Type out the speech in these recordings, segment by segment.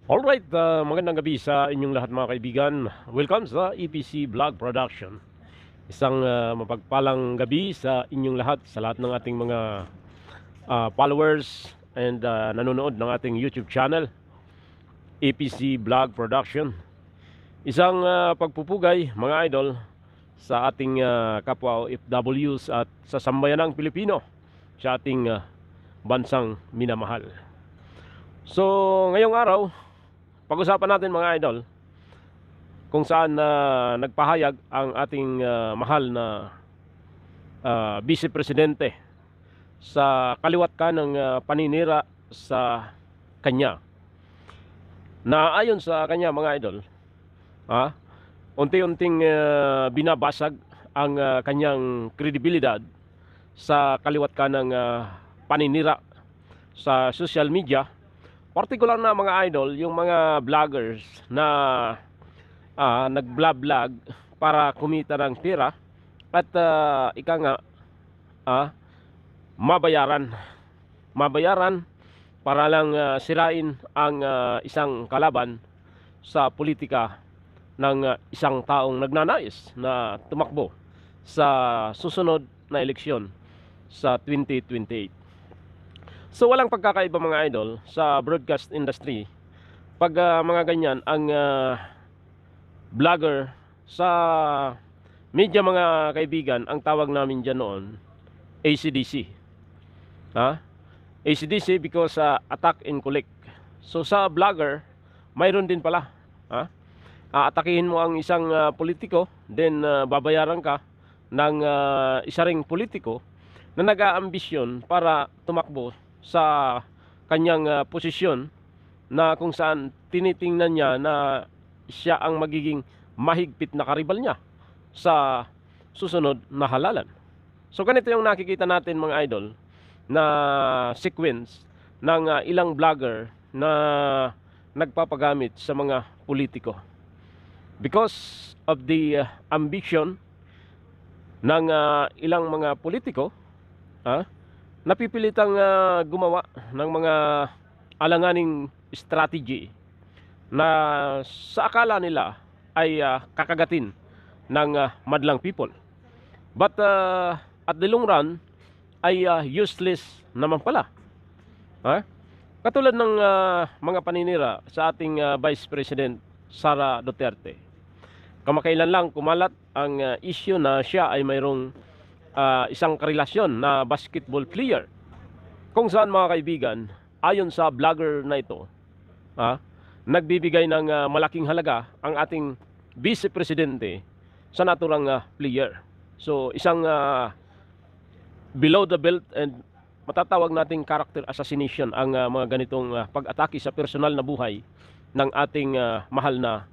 Alright, magandang gabi sa inyong lahat mga kaibigan. Welcome sa EPC Vlog Production. Isang mapagpalang gabi sa inyong lahat, sa lahat ng ating mga followers and nanonood ng ating YouTube channel, EPC Vlog Production. Isang pagpupugay mga idol sa ating kapwa OFWs at sa sambayanang Pilipino sa ating bansang minamahal. So, ngayong araw, pag-usapan natin mga idol kung saan nagpahayag ang ating mahal na Vice Presidente sa kaliwat kanang paninira sa kanya. Na ayon sa kanya mga idol, unti-unting binabasag ang kanyang kredibilidad sa kaliwat kanang paninira sa social media. Partikular na mga idol, yung mga vloggers na nag-vlog para kumita ng pera at ika nga mabayaran para lang sirain ang isang kalaban sa politika ng isang taong nagnanais na tumakbo sa susunod na eleksyon sa 2028. So walang pagkakaiba mga idol sa broadcast industry pag mga ganyan ang vlogger sa media mga kaibigan. Ang tawag namin dyan noon ACDC, ACDC because attack and collect. So sa vlogger mayroon din pala, aatakihin mo ang isang politiko, then babayaran ka ng isa ring politiko na nag-aambisyon para tumakbo sa kanyang posisyon, na kung saan tinitingnan niya na siya ang magiging mahigpit na karibal niya sa susunod na halalan. So ganito yung nakikita natin mga idol na sequence ng ilang vlogger na nagpapagamit sa mga politiko because of the ambition ng ilang mga politiko, napipilitang gumawa ng mga alanganing strategy na sa akala nila ay kakagatin ng madlang people. But at the long run ay useless naman pala. Katulad ng mga paninira sa ating Vice President Sara Duterte. Kamakailan lang kumalat ang issue na siya ay mayroong isang karelasyon na basketball player, kung saan mga kaibigan, ayon sa vlogger na ito, nagbibigay ng malaking halaga ang ating Vice Presidente sa naturang player. So isang below the belt and matatawag nating character assassination ang mga ganitong pag-atake sa personal na buhay ng ating mahal na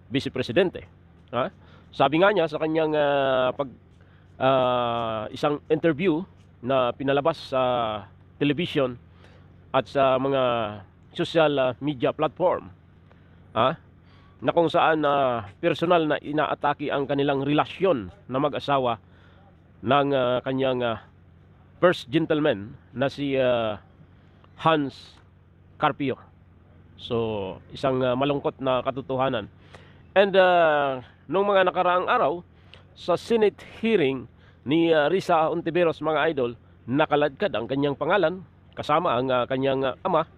Vice Presidente. Sabi nga niya sa kanyang isang interview na pinalabas sa television at sa mga social media platform, na kung saan personal na inaatake ang kanilang relasyon na mag-asawa ng kanyang first gentleman na si Hans Carpio. So isang malungkot na katotohanan. And nung mga nakaraang araw sa Senate hearing ni Risa Hontiveros mga idol, nakaladkad ang kanyang pangalan kasama ang kanyang ama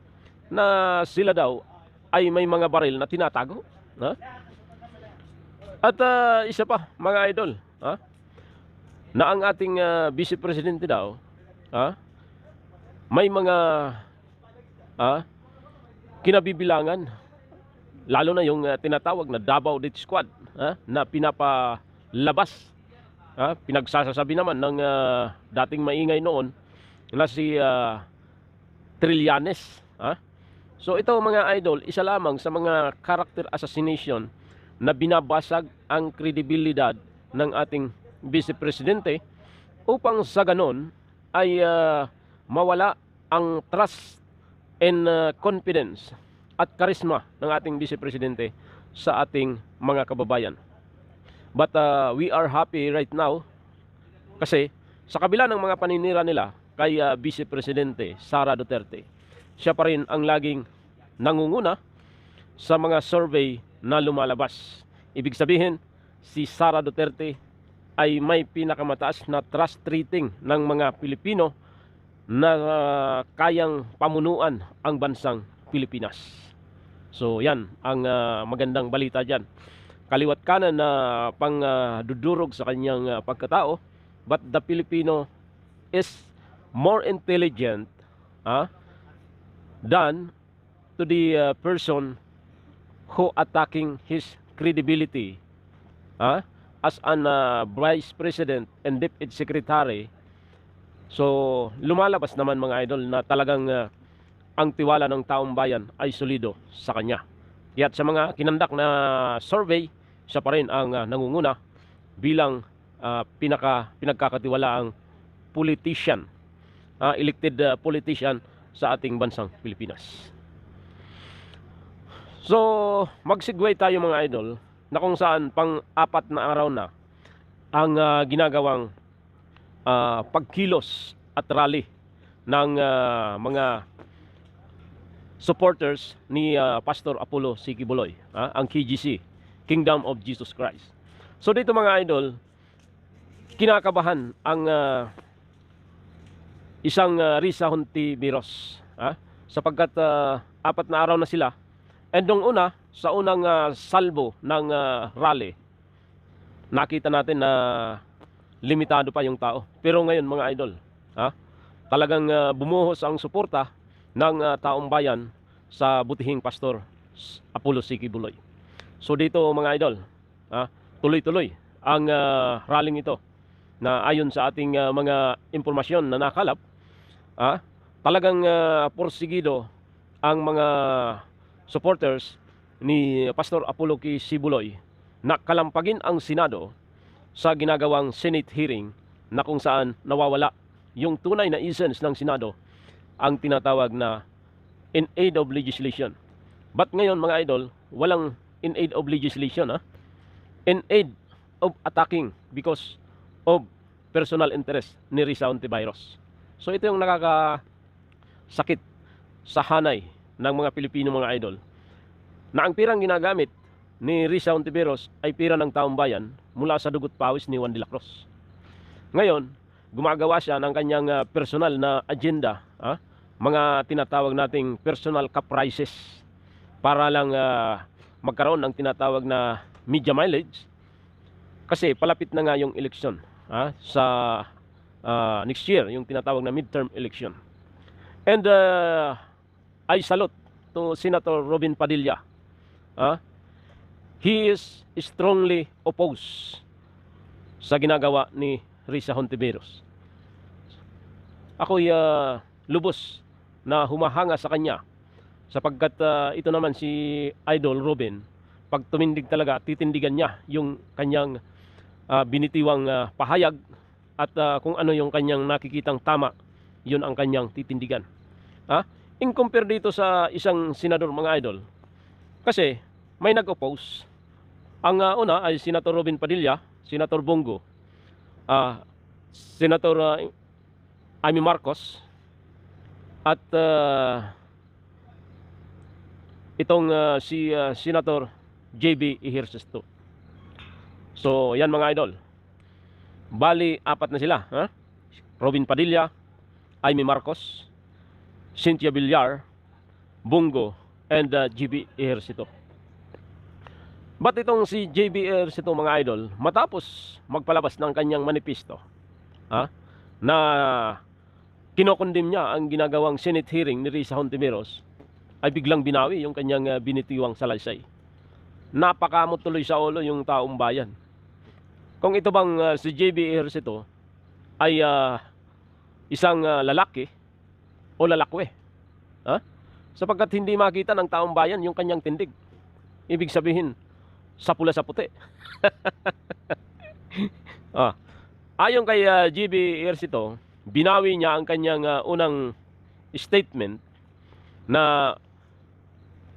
na sila daw ay may mga baril na tinatago. At isa pa mga idol, na ang ating Vice Presidente daw may mga kinabibilangan, lalo na yung tinatawag na Davao Death Squad, na pinapalabas, pinagsasabi naman ng dating maingay noon na si Trillanes. So ito mga idol, isa lamang sa mga character assassination na binabasag ang kredibilidad ng ating Vice Presidente upang sa ganon ay mawala ang trust and confidence at karisma ng ating Vice Presidente sa ating mga kababayan. But we are happy right now kasi sa kabila ng mga paninira nila kay Vice Presidente Sara Duterte, siya pa rin ang laging nangunguna sa mga survey na lumalabas. Ibig sabihin, si Sara Duterte ay may pinakamataas na trust rating ng mga Pilipino na kayang pamunuan ang bansang Pilipinas. So yan ang magandang balita dyan. Kaliwat kanan na dudurog sa kanyang pagkatao, but the Filipino is more intelligent than to the person who attacking his credibility as an vice president and deputy secretary. So lumalabas naman mga idol na talagang ang tiwala ng taong bayan ay solido sa kanya. At sa mga kinandak na survey, siya pa rin ang nangunguna bilang pinagkakatiwalaang politician, elected politician sa ating bansang Pilipinas. So mag-segue tayo mga idol na kung saan pang-apat na araw na ang ginagawang pagkilos at rally ng mga supporters ni Pastor Apollo C. Quiboloy, ang KGC, Kingdom of Jesus Christ. So dito mga idol, kinakabahan ang isang Risa Hontiveros, sapagkat apat na araw na sila. And nung una, sa unang salbo ng rally, nakita natin na limitado pa yung tao. Pero ngayon mga idol, talagang bumuhos ang suporta ng taong bayan sa butihing Pastor Apollo C. Quiboloy. So dito mga idol, tuloy-tuloy ang rallying ito na ayon sa ating mga impormasyon na nakalap, talagang porsigido ang mga supporters ni Pastor Apollo C. Quiboloy na kalampagin ang Senado sa ginagawang Senate hearing na kung saan nawawala yung tunay na essence ng Senado, ang tinatawag na in aid of legislation. But ngayon mga idol, walang in aid of legislation, in aid of attacking because of personal interest ni Risa Hontiveros. So ito yung nakakasakit sa hanay ng mga Pilipino mga idol, na ang pirang ginagamit ni Risa Hontiveros ay pira ng taong bayan mula sa dugot pawis ni Juan de la Cruz. Ngayon, gumagawa siya ng kanyang personal na agenda, mga tinatawag nating personal caprices para lang magkaroon ng tinatawag na media mileage, kasi palapit na nga yung eleksyon sa next year, yung tinatawag na midterm election. And I salute to Senator Robin Padilla. He is strongly opposed sa ginagawa ni Risa Hontiveros. Ako'y lubos na humahanga sa kanya, sapagkat ito naman si Idol Robin, pag tumindig talaga, titindigan niya yung kanyang binitiwang pahayag, at kung ano yung kanyang nakikitang tama, yun ang kanyang titindigan. In compare dito sa isang senador mga idol, kasi may nag-oppose. Ang una ay Senator Robin Padilla, Senator Bongo, Senator Amy Marcos, at itong si Senator JB Ejercito. So yan mga idol, bali apat na sila, Robin Padilla, Amy Marcos, Cynthia Villar, Bongo, and JB Ejercito. But itong si JB Ejercito mga idol, matapos magpalabas ng kanyang manifesto, na kinokondim niya ang ginagawang Senate hearing ni Risa Hontiveros, ay biglang binawi yung kanyang binitiwang salaysay. Napakamot tuloy sa ulo yung taong bayan. Kung ito bang si JB Ejercito ay isang lalaki o lalakwe, sapagkat hindi makita ng taong bayan yung kanyang tindig. Ibig sabihin, sa pula sa puti. Ayon kay JB Ejercito, binawi niya ang kanyang unang statement na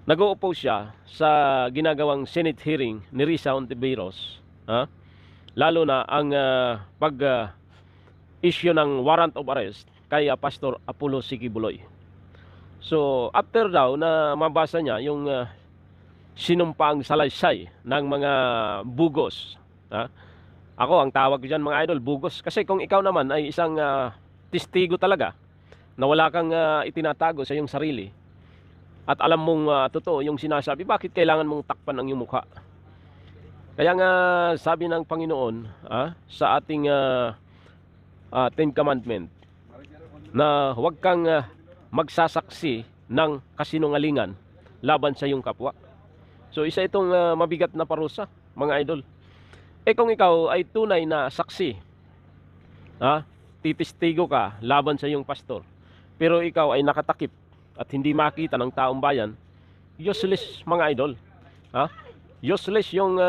nag-o-oppose siya sa ginagawang Senate hearing ni Risa Hontiveros, lalo na ang pag-issue ng warrant of arrest kay Pastor Apollo C. Quiboloy. So after daw na mabasa niya yung sinumpang salaysay ng mga bugos. Ha? Ako, ang tawag ko dyan mga idol, bugos. Kasi kung ikaw naman ay isang testigo talaga, na wala kang itinatago sa iyong sarili, at alam mong totoo yung sinasabi, bakit kailangan mong takpan ang iyong mukha? Kaya nga sabi ng Panginoon sa ating Ten Commandment, na huwag kang magsasaksi ng kasinungalingan laban sa iyong kapwa. So isa itong mabigat na parusa, mga idol. Kung ikaw ay tunay na saksi, titistigo ka laban sa iyong pastor, pero ikaw ay nakatakip at hindi makita ng taong bayan, useless mga idol. Useless yung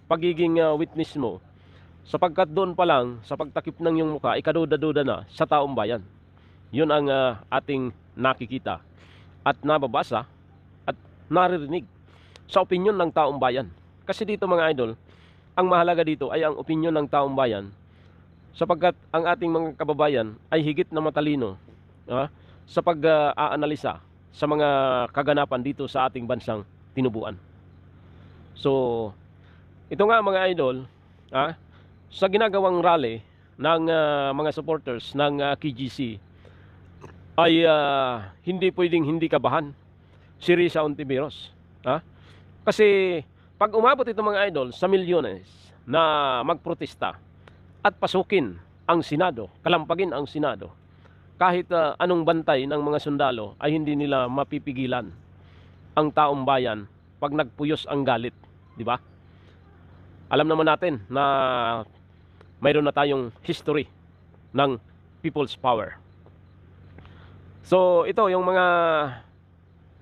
pagiging witness mo, sapagkat doon pa lang sa pagtakip ng iyong mukha, ikaduda-duda na sa taong bayan. Yun ang ating nakikita at nababasa at naririnig sa opinyon ng taong bayan. Kasi dito mga idol, ang mahalaga dito ay ang opinyon ng taong bayan, sapagkat ang ating mga kababayan ay higit na matalino sa pag-aanalisa sa mga kaganapan dito sa ating bansang tinubuan. So, ito nga mga idol, sa ginagawang rally ng mga supporters ng KGC, ay hindi pwedeng hindi kabahan si Risa Hontiveros. Kasi pag umabot ito mga idol sa milyones na magprotesta at pasukin ang Senado, kalampagin ang Senado, kahit anong bantay ng mga sundalo ay hindi nila mapipigilan ang taong bayan pag nagpuyos ang galit, di ba? Alam naman natin na mayroon na tayong history ng people's power. So ito yung mga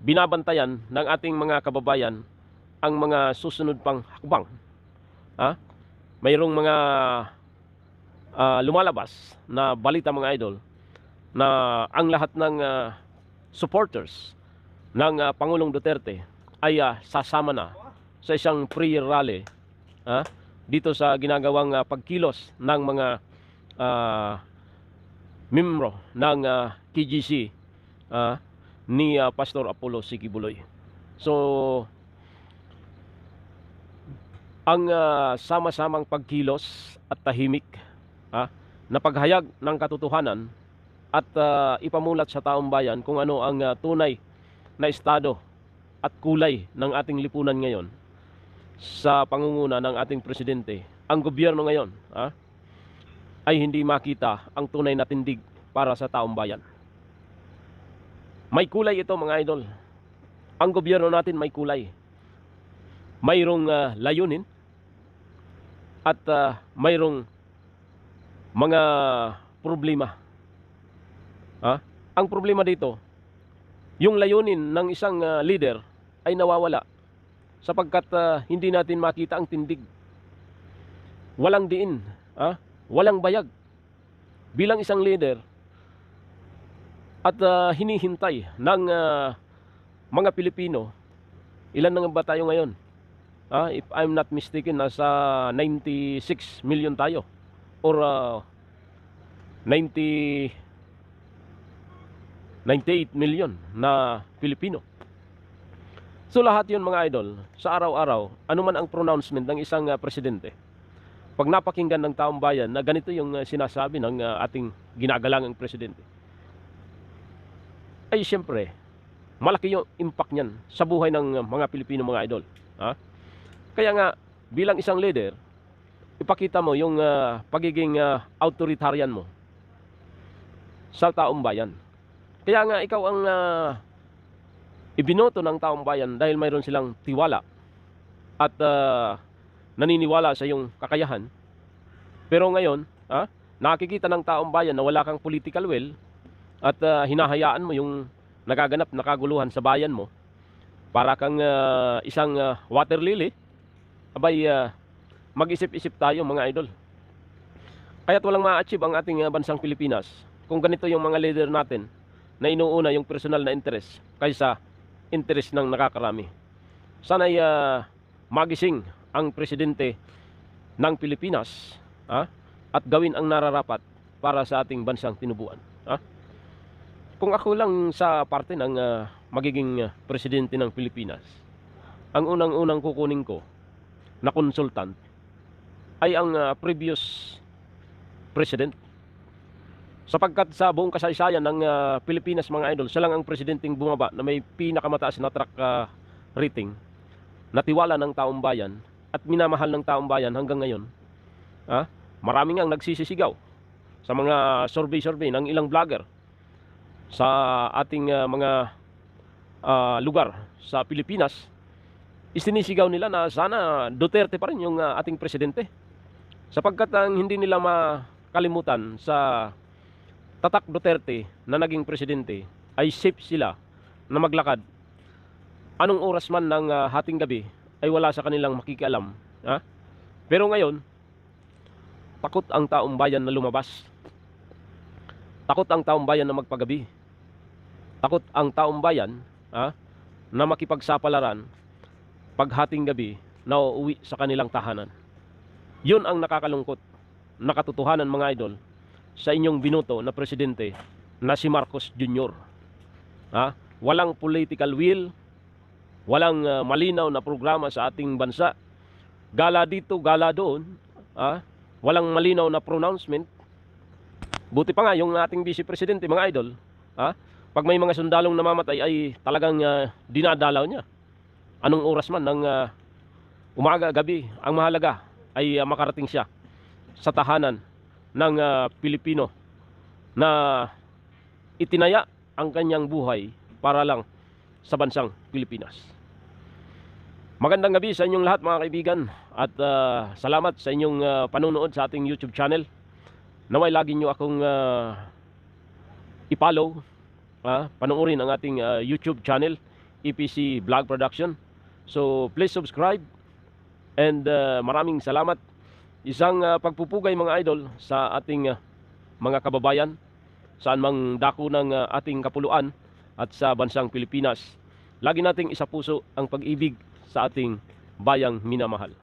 binabantayan ng ating mga kababayan, ang mga susunod pang hakbang. Mayroong mga lumalabas na balita mga idol, na ang lahat ng supporters ng Pangulong Duterte ay sasama na sa isang prayer rally dito sa ginagawang pagkilos ng mga membro ng KGC ni Pastor Apollo Sikibuloy. So ang sama-samang pagkilos at tahimik na paghayag ng katotohanan at ipamulat sa taong bayan kung ano ang tunay na estado at kulay ng ating lipunan ngayon sa pangunguna ng ating presidente. Ang gobyerno ngayon ay hindi makita ang tunay na tindig para sa taong bayan. May kulay ito mga idol. Ang gobyerno natin may kulay. Mayroong layunin at mayroong mga problema. Ang problema dito, yung layunin ng isang leader ay nawawala sapagkat hindi natin makita ang tindig. Walang diin, walang bayag bilang isang leader, at hinihintay ng mga Pilipino. Ilan na nga ba tayo ngayon? If I'm not mistaken, nasa 96 million tayo, or 98 million na Pilipino. So lahat yun mga idol, sa araw-araw, ano man ang pronouncement ng isang presidente, pag napakinggan ng taong bayan na ganito yung sinasabi ng ating ginagalangang presidente, ay siyempre malaki yung impact niyan sa buhay ng mga Pilipino mga idol. Kaya nga bilang isang leader, ipakita mo yung pagiging authoritarian mo sa taong bayan. Kaya nga ikaw ang ibinoto ng taong bayan dahil mayroon silang tiwala at naniniwala sa iyong kakayahan. Pero ngayon, nakikita ng taong bayan na wala kang political will at hinahayaan mo yung nagaganap na kaguluhan sa bayan mo. Para kang isang water lily. Abay, mag-isip-isip tayo mga idol. Kaya't walang ma-achieve ang ating bansang Pilipinas kung ganito yung mga leader natin na inuuna yung personal na interest kaysa interest ng nakakarami. Sana'y magising ang presidente ng Pilipinas at gawin ang nararapat para sa ating bansang tinubuan. Kung ako lang sa parte ng magiging presidente ng Pilipinas, ang unang-unang kukunin ko na consultant ay ang previous president. Sapagkat sa buong kasaysayan ng Pilipinas mga idol, siya lang ang presidenteng bumaba na may pinakamataas na track rating, natiwala ng taong bayan at minamahal ng taong bayan hanggang ngayon. Marami ngang nagsisisigaw sa mga survey ng ilang vlogger sa ating mga lugar sa Pilipinas. Isinisigaw nila na sana Duterte pa rin yung ating presidente. Sapagkat ang hindi nila makalimutan sa tatak Duterte na naging presidente ay safe sila na maglakad. Anong oras man ng hating gabi ay wala sa kanilang makikialam. Pero ngayon, takot ang taong bayan na lumabas. Takot ang taong bayan na magpagabi. Takot ang taong bayan na makipagsapalaran pag hating gabi na uuwi sa kanilang tahanan. Yun ang nakakalungkot na katotohanan mga idol sa inyong binoto na presidente na si Marcos Jr. Walang political will, walang malinaw na programa sa ating bansa. Gala dito, gala doon. Walang malinaw na pronouncement. Buti pa nga yung ating vice presidente mga idol, pag may mga sundalong namamatay ay talagang dinadalaw niya. Anong oras man ng umaga, gabi, ang mahalaga ay makarating siya sa tahanan ng Pilipino na itinaya ang kanyang buhay para lang sa bansang Pilipinas. Magandang gabi sa inyong lahat mga kaibigan at salamat sa inyong panonood sa ating YouTube channel. Naway lagi nyo akong i-follow, panoorin ang ating YouTube channel, EPC Vlog Production. So please subscribe and maraming salamat. Isang pagpupugay mga idol sa ating mga kababayan saan mang dako ng ating kapuluan at sa bansang Pilipinas. Lagi nating isapuso ang pag-ibig sa ating bayang minamahal.